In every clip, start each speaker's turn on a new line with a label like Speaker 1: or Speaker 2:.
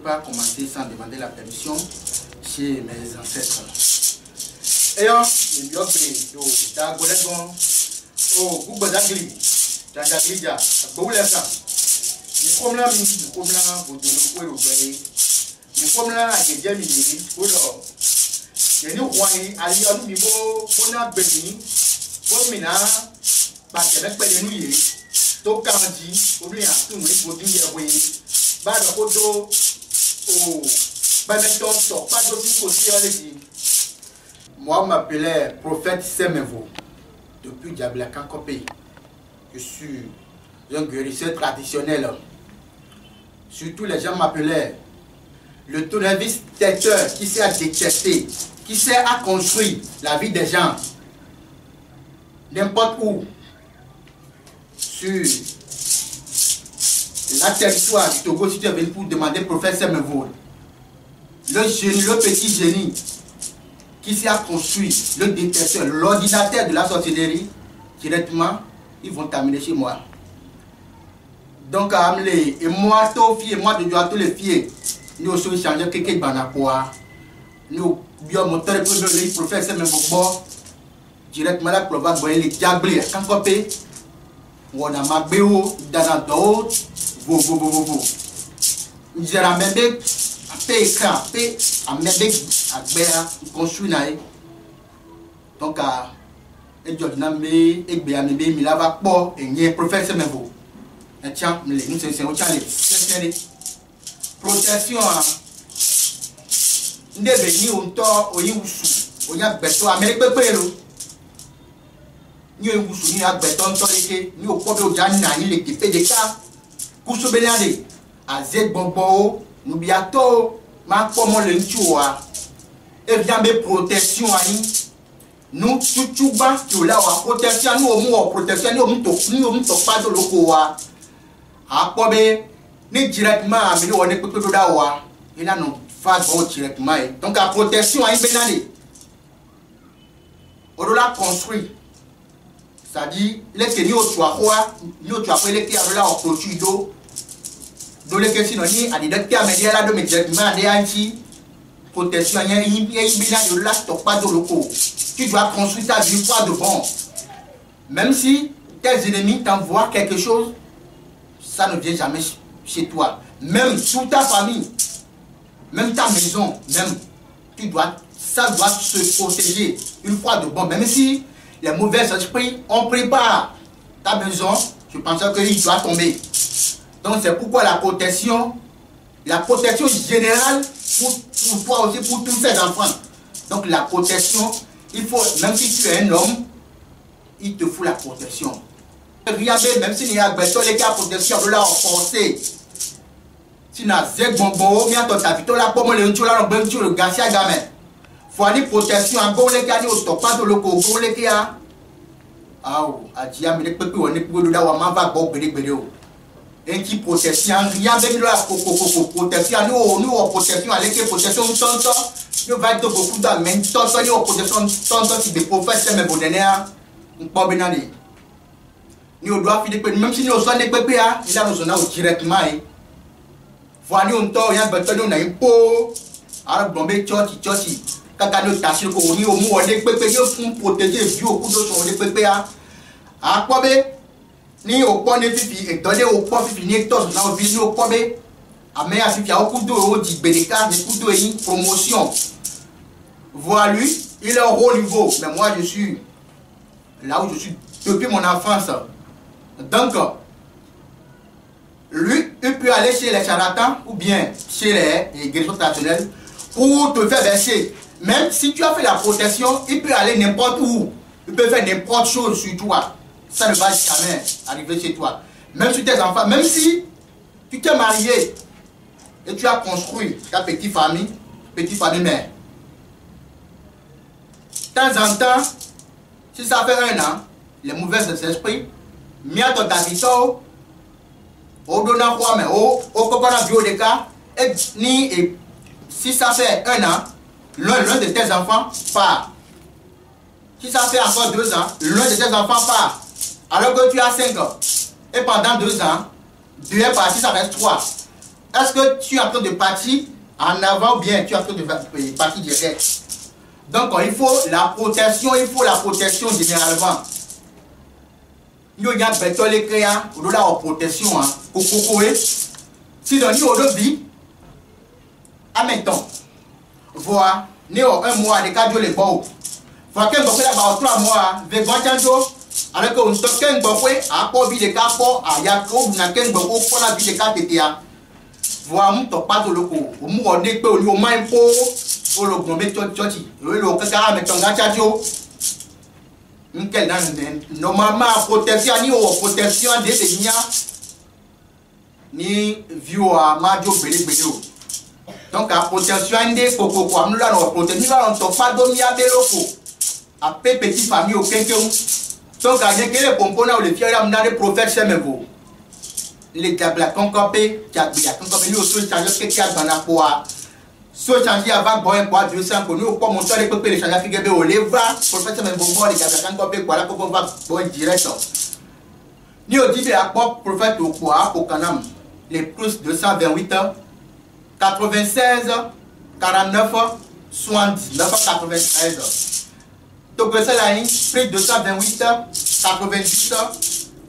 Speaker 1: pas commencer sans demander la permission chez mes ancêtres. Et on, il y a des golégon, oh, Google d'agri, d'agridia, boulessa. Nous sommes là, pour de nous obéir. Nous sommes là, avec des amis, pour l'or. Et nous, on est à niveau, on a béni, pour mina, parce que avec les nuits, tout candy, ou bien tout le monde pour dire oui, bah le poteau, oh, bah maintenant, pas de tout côté à l'église. Moi, je m'appelais prophète Semevo, depuis Diablaka Kopé. Je suis un guérisseur traditionnel. Surtout, les gens m'appelaient le tournevis têteur qui sert à détester, qui sert à construire la vie des gens. N'importe où. Sur la territoire du Togo, si tu es venu pour demander prophète Semevo, le génie, le petit génie, qui s'est construit le détecteur, l'ordinateur de la sorcellerie, directement, ils vont t'amener chez moi. Donc, et moi, moi, je dois tous les filles, nous aussi changer quelques banapois, nous, bien, mon le professeur, même bon, directement là, pour voir les diables, quand on peut, on a ma béo, dans d'autres, vous. Nous avons même des écran, à mettre à béa, construit naï. Donc, et Jordan et béa, mais là va pas, et n'y a professeur même vous. Et tiens, nous c'est au chalet. Protection, nous devons venir au temps, au Youssou, au Yabeto, Amérique Pélo. Nous avons soumis à Béton, nous au Kobe au Janina, l'équipe de cas, Koussou Benade, à Z Bombo, nous bientôt, ma comment le tchoua, et bien mes protections, nous tout bas, tu l'as, protection, nous au moins protection, nous au moins pas de l'okoa. À Kobe, ni directement, mais nous on est plutôt d'awa, et là nous faisons directement. Donc la protection à une benane, on l'a construit. C'est-à-dire, les nous tu as les qui a là au produit d'eau. Donc les questions ni à des docteurs médias là de directement des anti protection il y a une benane de là stop pas de locaux. Tu dois construire ta vie quoi de bon. Même si tes ennemis t'envoient quelque chose, ça ne vient jamais chez toi. Même toute ta famille, même ta maison, même ça doit se protéger une fois de bon. Même si les mauvais esprits ont prépare ta maison, je pense qu'il doit tomber. Donc c'est pourquoi la protection générale pour toi aussi, pour tous ces enfants. Donc la protection, il faut, même si tu es un homme, il te faut la protection. Regardez, même s'il y a les cas de protection, de la renforcer. Si tu as zéro bonbon, bien ton tapis, là, pour moi, le garcia gamin. Faut aller protection, un bon les cas, au top, pas de l'eau, bon les cas. Ah, à dire, mais les peuples, on est pour le là, on va bon, et qui protection, rien avec la protection, nous, en protection, avec les protections, nous va être beaucoup d'âmes, mais tant nous, en protection, tant si des prophètes, mais vous donnez, on peut bien aller. Nous doit finir, même si nous sommes des pépés, il a nous en directement. Faut aller au temps, il y a un bâton, on a un pot, alors bombé, tchoti. Quand nous tâchons qu'on y au moins des pépés, pour protéger, vieux, au coup de son des pépés. À quoi ni au point de fifi, et donner au point de fifi, tous, nous venons au point de à mais à fifi, au coup de dit bénécat, des coups de promotion. Voilà lui, il est au haut niveau, mais moi je suis là où je suis depuis mon enfance. Donc, lui, il peut aller chez les charlatans ou bien chez les guérisseurs traditionnels pour te faire verser. Même si tu as fait la protection, il peut aller n'importe où. Il peut faire n'importe chose sur toi. Ça ne va jamais arriver chez toi. Même sur tes enfants, même si tu t'es marié et tu as construit ta petite famille mère. De temps en temps, si ça fait 1 an, les mauvais esprits, mia ton habito, au donnant quoi, mais au coconut bio de cas, et si ça fait 1 an, l'un de tes enfants part. Si ça fait encore 2 ans, l'un de tes enfants part. Alors que tu as 5 ans. Et pendant 2 ans, 2 est parti, ça reste 3. Est-ce que tu es en train de partir en avant ou bien tu es en train de partir direct? Donc il faut la protection généralement. Il y a des gens qui ont la protection. Si dans le vie, admettons, voir, un mois de 4 jours les beaux. Faut que vous fassiez 3 mois, vous alors que vous avez un peu de cartes, à Yako, vous avez un peu de cartes. Voir, vous n'avez pas de loco. Vous avez un peu de moins pour le gombe tchotchi. Le caca avec ton gachacho. Normalement, protection des seigneurs ni vieux à Majo Béléo. Donc, la protection des coco, nous allons protéger, nous allons pas dormir à Béloco. Après, petite famille au Kenkeou. Donc, à les components, les fiers, on a des prophètes, c'est même vous. Les diables, concopé, qui a bien, concopé, nous aussi, changer qui a dans la poire. So changer avant bon pour Dieu sans que nous comme on soit les peuples les changer figure au leva prophète même bon les diables quand copé quoi là qu'on va bon direct. Ni au dit à prophète au quoi au Canam les plus 228 96 49 79 93. Donc c'est la ligne plus 228 90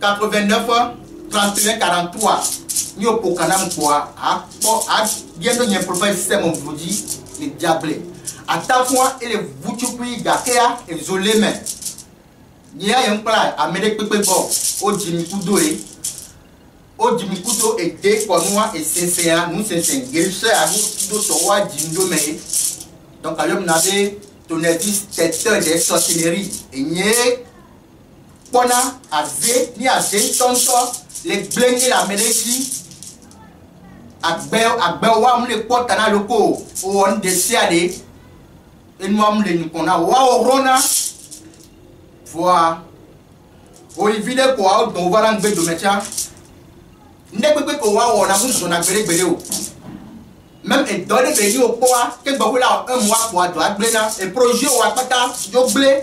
Speaker 1: 89 31 43. Ni au Canam quoi à bien de prophète système on dit les diables. À ta fois et les vouchupui gakea et zolémen. Il y a un plat à mettre pépé bon au Jimmy Kudo et des connois et CCA nous c'est un guérisseur à vous d'autres rois Jindo mais donc à l'homme n'avait tonnertis tête des sorcelleries et n'y pona à zé ni à zé tonto les blinguer la médecine agbe wam le porte na loko on desiade en mom le nikona wa orona voa o ivide ko a don varan gbe do mecha ndekpe ko wa ona mu so na gbere o même et dans les pays au poa que gbo la un mois pour do agbe na e projet o apata jo ble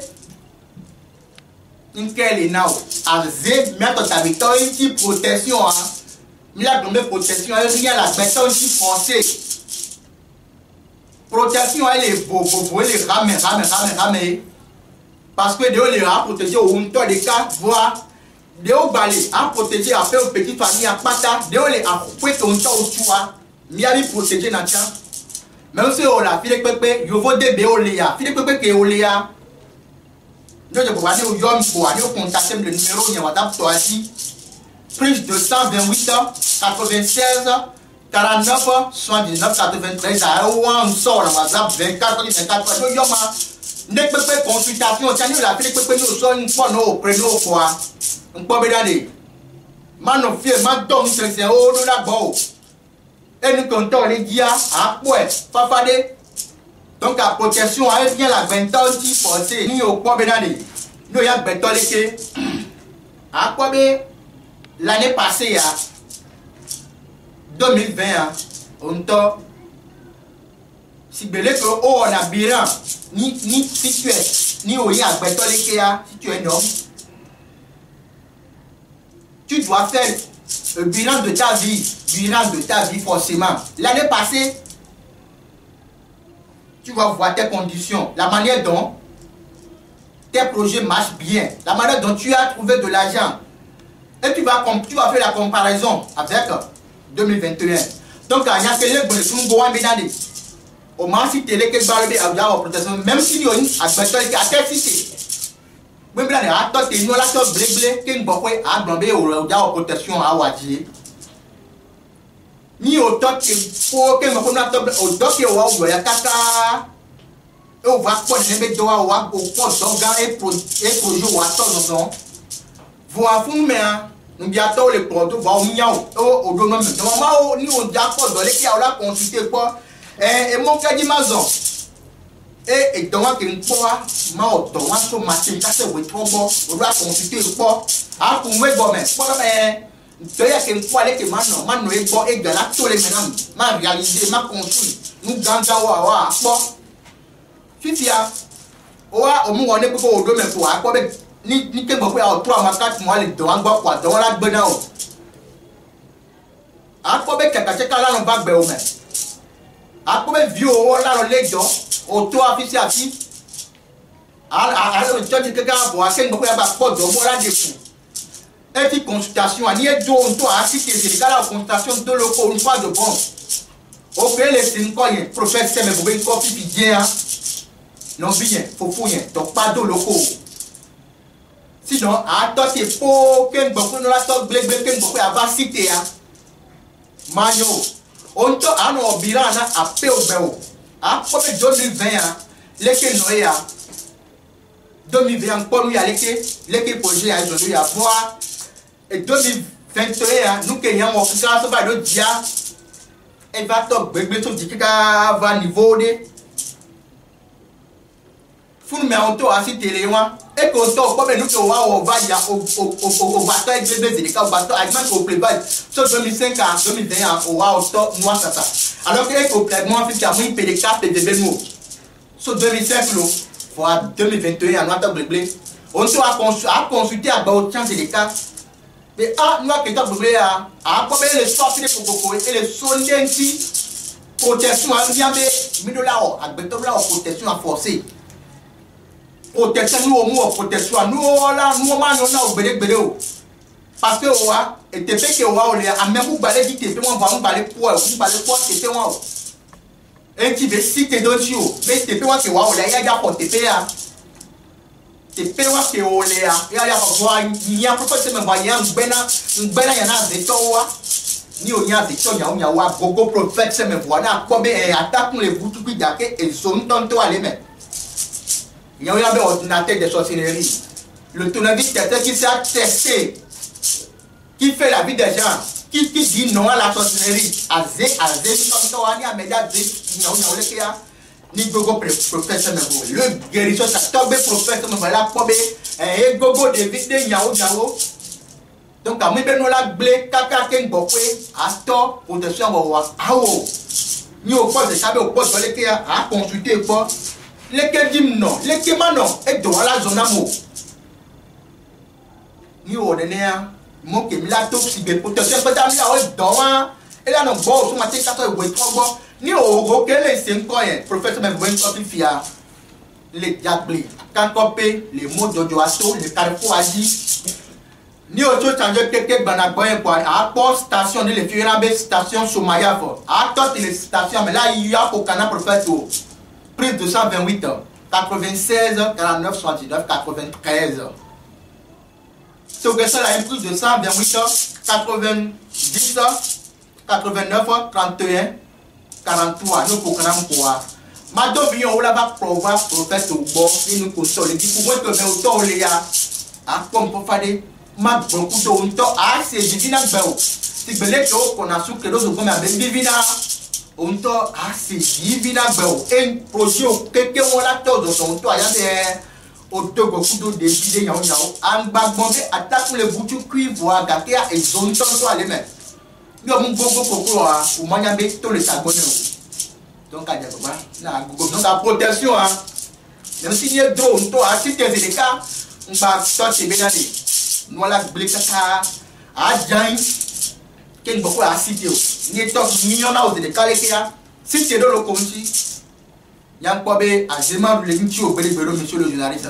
Speaker 1: nkele now azé mettre ta victoire une protection il a donné protection, il y a la personne qui français. Protection, elle est beau, elle est rame. Parce que Dieu les a protégés au temps des cas, voir. Dieu balé, a protégé, a fait aux petites familles, à pata. Dieu les a coupé ton temps au choix. Il a protégé Natia. Même si on a fait pépé, il faut des béoléa. Fait pépé qui est oléa. Donc, je vais aller au Yom pour aller contacter le numéro, il y a un toi ici. Plus de 128 96 49 79 93 à on sort dans WhatsApp 24 24 yoma ne pepe consultation tiens la fait pepe nous so une fois no prénom quoi on peut bedade mano fie man don c'est o do la bo et nous comptons les dia à ouais fafade donc la protection elle vient la 20 ans qui forcer ni au peut bedade nous y a beto leke à quoi l'année passée, 2020, on t'a si belé que on a bilan, ni si tu es, ni au y a si tu es un homme, tu dois faire le bilan de ta vie forcément. L'année passée, tu vas voir tes conditions, la manière dont tes projets marchent bien, la manière dont tu as trouvé de l'argent. Et tu vas faire la comparaison avec 2021. Donc, il y a quelqu'un qui a fait au moins si tu as protection, même si tu as une adversaire qui a été cité. Même si tu as une protection à Wadji. Ni au temps que pour que nous au temps que y a kaka et on va quoi les doigts au poste d'organe et projet ou attendre voir fou mais nous bientôt les produits vont miaou au domaine normalement ni on d'accord dans les qui a la consulter quoi et mon cas dit maison et donc que quoi ma donc so machine casse oui trop bon on doit consulter quoi ah pour moi bon mais quoi mais tu as que quoi les que maintenant est bon et gala tous les maintenant ma réaliser ma consulte nous ganga wa quoi fifia oa o mu woni ko o domaine pour quoi ni ke gbogbo ya 3 ma 4 mois le do an gbo kwa do la gbe na o a Akobe kekacheka la no bagbe o me. Akobe vio la no lejo auto affiché afi. Alors church keka bo aken bo ya ba podo mo la defu. Et puis consultation ani edo onto asite de la consultation de loko une fois de bon. O pe le sin ko yen professeur me bo be ko pipi bien. Non bien, faut fouiller. Donc pas de loko. Sinon, attends, c'est pour que beaucoup de la top blé que beaucoup à cité hein. Mayo, on te a no birana à peu au ah comme 2020 hein, les que noya 2020 encore nous y a les projet à aujourd'hui à voir et 2021 nous que y a mon ça va le dia et va top blé tout dit que va niveau de fou mais on te a cité les moi et qu'on t'en comme nous que on va ya au bateau avec bébé de cas au bateau avec man au playback sur 2005 à 2021 au wa au top moi ça alors que au playback fait qu'il y a moins PDK PDB nous sur 2005 là pour 2021 on a blé on a consulté à au chance de cas mais ah nous a que t'as blé à comme les sorties de coco et les sondenti protection à bien mais $1000 à béton là protection à forcer protection nous au moins protection nous là nous man on a au belé parce que oa et te fait que oa on les a même vous balé dit te fait on va balé pour te fait on et qui veut citer d'autres mais te fait on que oa on les a pour te fait à te fait on que on les a il y a voir il y a pour te me voyant bena yana de toi ni on y a de toi ya wa gogo prophète se me voit na comme attaque les boutou qui d'aké et sont tonto aller mais il y a un ordinateur de sorcellerie. Le tournevis quelqu'un qui s'est testé, qui fait la vie des gens, qui dit non à la sorcellerie. Azé, tonton, ani améda, ni gogo professeur me le guérisseur ça tombe professeur me voilà comme et gogo de vite yao. Donc à moi ben la blé kaka ken bokwe ato protection wa awo. Ni au poste de saber au poste de l'été à consulter quoi. Les que dim non, les que manon, et de la zone amour. Ni au dernier, mon que la toxique de protection, peut être là, et là, non, bon, sur ma tête, ça fait trop bon. Ni au gros, quel est ce coin, professeur, même 20 fia, les diablés, quand copé, les mots de Joasso, les carrefours à dit. Ni au tout changer quelques banaboyens pour à port station, les Firabe station Somaya, à toutes les stations, mais là, il y a pour canal professeur. Prix 228 96 49 79 93. Ce que ça a un prix de 128 90 89 31 43. Nous pour quoi. Madame vient on la va pouvoir professeur au bord et nous console qui pour que mais autant les gars à comme pour faire ma beaucoup de temps à c'est divina bel. Si belé qu'on a sous que l'autre comme à divina on to assez divina bel un projet que on la todo son to ya de au to beaucoup de décider yao en bas bombe attaque les boutous cuivre à gâter et zone to aller mais yo mon gogo coco ou manya be to le sabonné donc à dire na gogo donc la protection hein même si il do on to assez des cas on va sortir bien aller nous la blika à jain ken beaucoup à cité ni to million na aux de kalekia si c'est dans le conti yang kobe azema le nti au belebelo monsieur le journaliste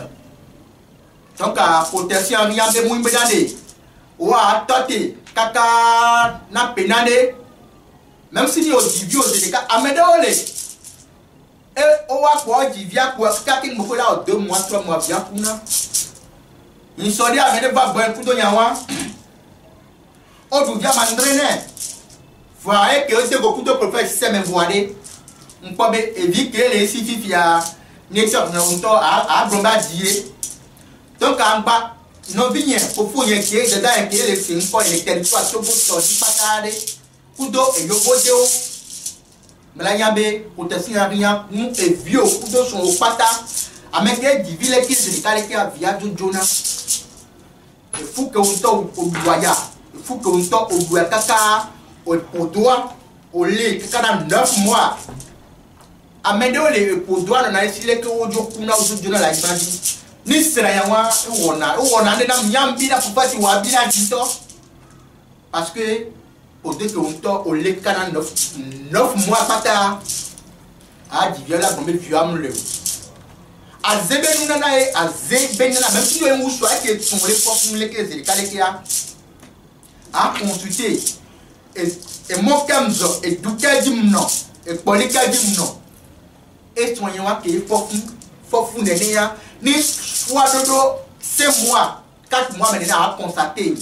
Speaker 1: donc à protection rien de muy bedande wa toté kaka na penane même si ni au divio de cas amedole et o wa ko divia ko kaka ngoko la 2 mois 3 mois bien kuna ni sodi amede ba bon kudo nyawa o du via mandrene voyez que c'est beaucoup de professeurs me voyaient on peut éviter les sififia nature on to a bromba dire donc en bas non bien pour fouiller qui est dedans et qui est les signes pour les territoires tout pour sortir patade kudo et yo bodeo mlanyambe protection rien nous et vieux kudo sont au pata avec des villes qui se décalent qui a via Jona il faut que on to au doya il faut que on to au doya kaka au doigt au lait qui a 9 mois à mettre les pour doigt dans les filets que au jour kuna au jour la image ni sera yawa on a de nam yambi la pour pas tu wa bien dito parce que au dé que on tord au lait canal 9 mois pas tard. Ah, dit viens là, bon, mais viens me le. A zebe nous nana et a zebe nana, même si nous avons choisi que son les forces nous les qui a consulté et mon camzo et douka dimno et polika dimno et soignant que faut nénéa ni soit dodo 5 mois 4 mois maintenant à constater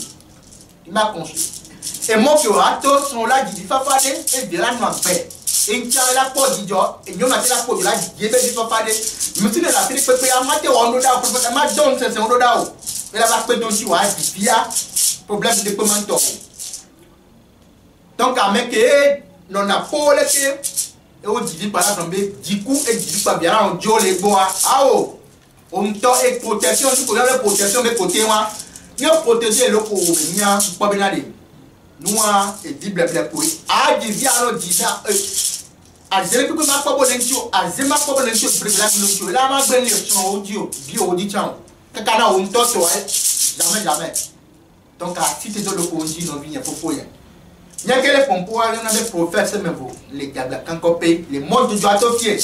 Speaker 1: il m'a consulté et moi qui aura tous sont là dit fafade et de la noix paix et qui a la peau dit et nous a la peau de la dit be dit fafade mais si la fille peut payer à mater on doda pour ma donne c'est on doda et la va peut donc si wa via problème de paiement. Donc à mec non a pas le et on dit par exemple du coup et dit pas bien on jo les bois ah oh on to et protection du pour la protection mais côté moi il protéger le pour venir pas bien aller nous et dit blabla pour ah dit via alors dit ça a zéro que ma pas bonentio a zéro ma pas bonentio blabla là ma ben son audio bio audition quand on to jamais donc à si tu le conduit non vient pour foyer. Il y a quel pompo à des prophètes même vous les diables cancopé les modes de joie tofié.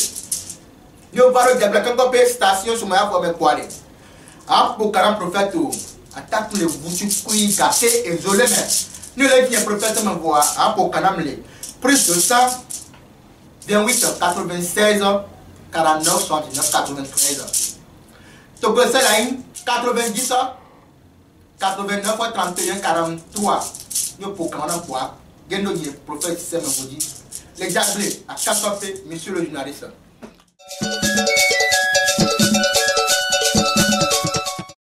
Speaker 1: Yo va le diable cancopé station sur ma pour me quoi ah pour 40 prophètes attaque les bouches couilles cassées et isolées mais nous les bien prophètes même voir ah pour canam les plus de 100 28 96 49 79 93 donc c'est là 90 89 31 43 nous pour canam quoi Gendo y prophète c'est me dit les diables à 4 monsieur le journaliste.